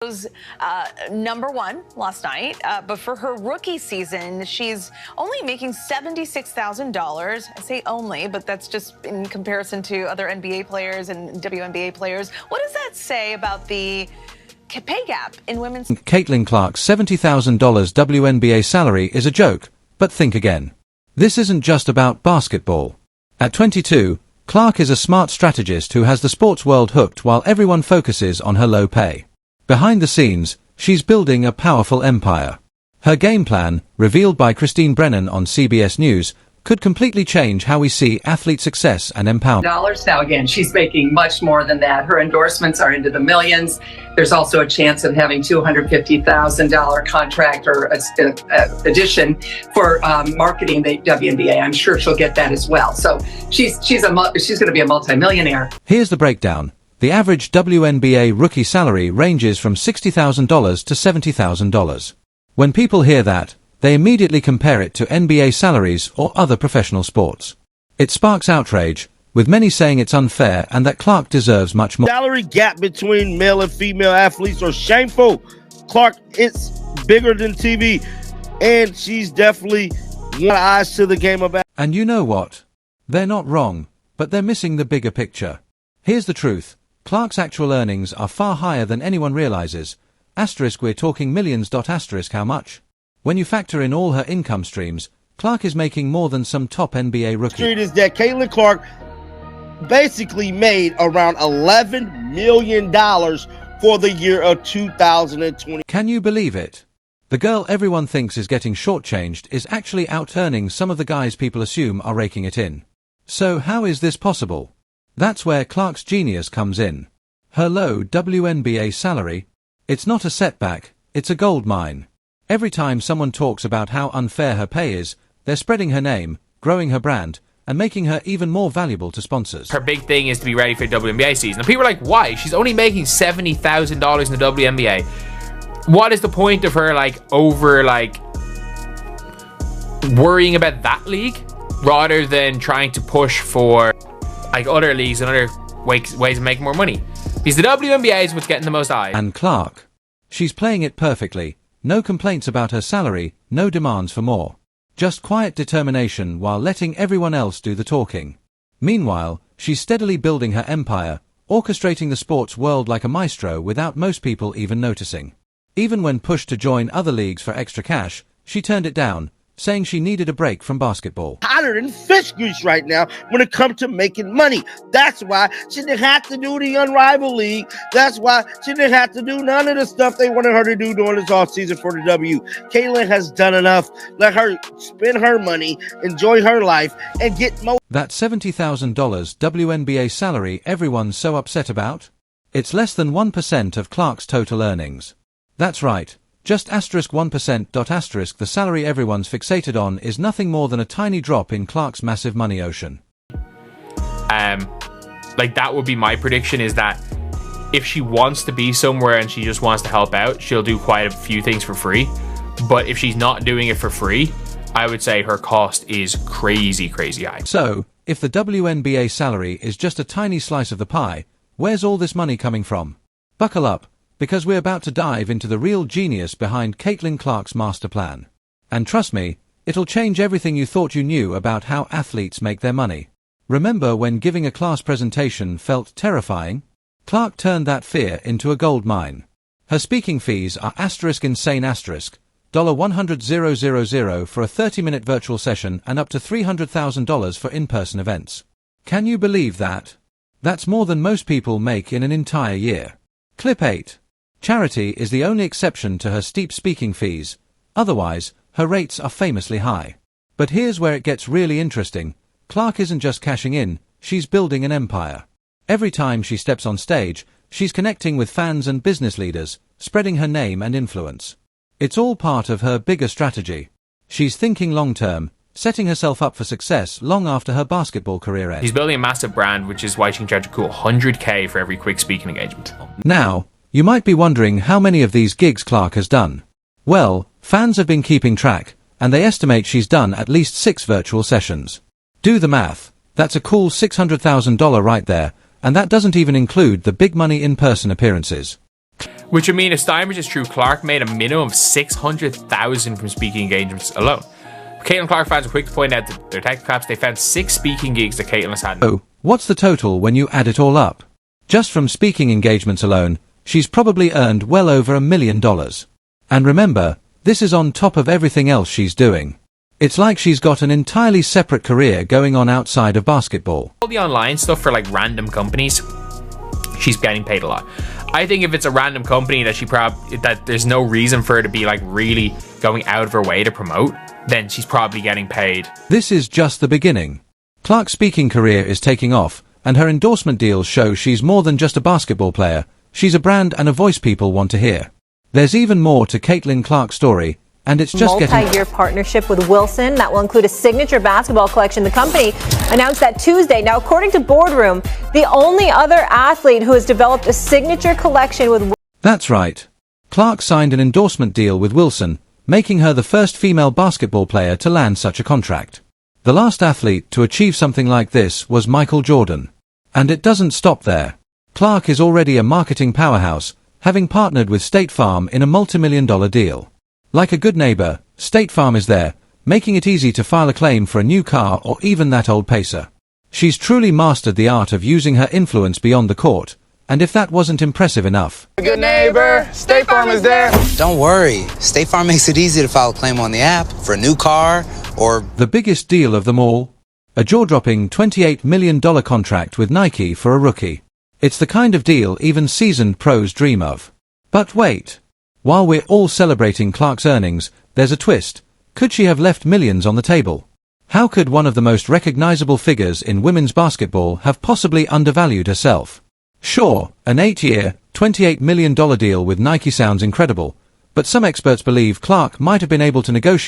Was #1 last night, but for her rookie season, she's only making $76,000. I say only, but that's just in comparison to other NBA players and WNBA players. What does that say about the pay gap in women's? Caitlin Clark's $70,000 WNBA salary is a joke, but think again. This isn't just about basketball. At 22, Clark is a smart strategist who has the sports world hooked while everyone focuses on her low pay. Behind the scenes, she's building a powerful empire. Her game plan, revealed by Christine Brennan on CBS News, could completely change how we see athlete success and empowerment. Now again, she's making much more than that. Her endorsements are into the millions. There's also a chance of having $250,000 contract or addition for marketing the WNBA. I'm sure she'll get that as well. So she's going to be a multimillionaire. Here's the breakdown. The average WNBA rookie salary ranges from $60,000 to $70,000. When people hear that, they immediately compare it to NBA salaries or other professional sports. It sparks outrage, with many saying it's unfair and that Clark deserves much more. Salary gap between male and female athletes are shameful. Clark, it's bigger than TV, and she's definitely one eyes to the game about. And you know what? They're not wrong, but they're missing the bigger picture. Here's the truth. Clark's actual earnings are far higher than anyone realizes. Asterisk, we're talking millions. Asterisk, how much? When you factor in all her income streams, Clark is making more than some top NBA rookie. It is that Caitlin Clark basically made around $11 million for the year of 2020. Can you believe it? The girl everyone thinks is getting shortchanged is actually out-earning some of the guys people assume are raking it in. So how is this possible? That's where Clark's genius comes in. Her low WNBA salary, it's not a setback, it's a gold mine. Every time someone talks about how unfair her pay is, they're spreading her name, growing her brand, and making her even more valuable to sponsors. Her big thing is to be ready for the WNBA season. And people are like, why? She's only making $70,000 in the WNBA. What is the point of her worrying about that league rather than trying to push for other leagues and other ways of making more money? Because the WNBA is what's getting the most eyes. And Clark, she's playing it perfectly. No complaints about her salary, no demands for more. Just quiet determination while letting everyone else do the talking. Meanwhile, she's steadily building her empire, orchestrating the sports world like a maestro without most people even noticing. Even when pushed to join other leagues for extra cash, she turned it down, saying she needed a break from basketball. Hotter than fish grease right now when it comes to making money. That's why she didn't have to do the Unrivaled League. That's why she didn't have to do none of the stuff they wanted her to do during this offseason for the W. Caitlin has done enough. Let her spend her money, enjoy her life, and get more. That $70,000 WNBA salary everyone's so upset about? It's less than 1% of Clark's total earnings. That's right. Just *1%. Asterisk, the salary everyone's fixated on is nothing more than a tiny drop in Clark's massive money ocean. That would be my prediction, is that if she wants to be somewhere and she just wants to help out, she'll do quite a few things for free. But if she's not doing it for free, I would say her cost is crazy high. So, if the WNBA salary is just a tiny slice of the pie, where's all this money coming from? Buckle up, because we're about to dive into the real genius behind Caitlin Clark's master plan. And trust me, it'll change everything you thought you knew about how athletes make their money. Remember when giving a class presentation felt terrifying? Clark turned that fear into a gold mine. Her speaking fees are insane $100,000 for a 30-minute virtual session and up to $300,000 for in-person events. Can you believe that? That's more than most people make in an entire year. Clip 8. Charity is the only exception to her steep speaking fees. Otherwise, her rates are famously high. But here's where it gets really interesting. Clark isn't just cashing in, she's building an empire. Every time she steps on stage, she's connecting with fans and business leaders, spreading her name and influence. It's all part of her bigger strategy. She's thinking long-term, setting herself up for success long after her basketball career ends. She's building a massive brand, which is why she can charge a cool $100K for every quick speaking engagement. Now, you might be wondering how many of these gigs Clark has done. Well, fans have been keeping track, and they estimate she's done at least 6 virtual sessions. Do the math. That's a cool $600,000 right there, and that doesn't even include the big money in-person appearances. Which would mean if Steinbridge is true, Clark made a minimum of $600,000 from speaking engagements alone. Caitlin Clark fans are quick to point out that their tech caps, they found 6 speaking gigs that Caitlin has had. Oh, what's the total when you add it all up? Just from speaking engagements alone, she's probably earned well over $1 million. And remember, this is on top of everything else she's doing. It's like she's got an entirely separate career going on outside of basketball. All the online stuff for like random companies, she's getting paid a lot. I think if it's a random company that there's no reason for her to be like really going out of her way to promote, then she's probably getting paid. This is just the beginning. Clark's speaking career is taking off, and her endorsement deals show she's more than just a basketball player. She's a brand and a voice people want to hear. There's even more to Caitlin Clark's story, and it's just getting... Multi-year partnership with Wilson that will include a signature basketball collection. The company announced that Tuesday. Now, according to Boardroom, the only other athlete who has developed a signature collection with... That's right. Clark signed an endorsement deal with Wilson, making her the first female basketball player to land such a contract. The last athlete to achieve something like this was Michael Jordan. And it doesn't stop there. Clark is already a marketing powerhouse, having partnered with State Farm in a multi-million-dollar deal. Like a good neighbor, State Farm is there, making it easy to file a claim for a new car or even that old Pacer. She's truly mastered the art of using her influence beyond the court, and if that wasn't impressive enough... Good neighbor, State Farm is there. Don't worry, State Farm makes it easy to file a claim on the app for a new car or... The biggest deal of them all? A jaw-dropping $28 million contract with Nike for a rookie. It's the kind of deal even seasoned pros dream of. But wait. While we're all celebrating Clark's earnings, there's a twist. Could she have left millions on the table? How could one of the most recognizable figures in women's basketball have possibly undervalued herself? Sure, an 8-year, $28 million deal with Nike sounds incredible, but some experts believe Clark might have been able to negotiate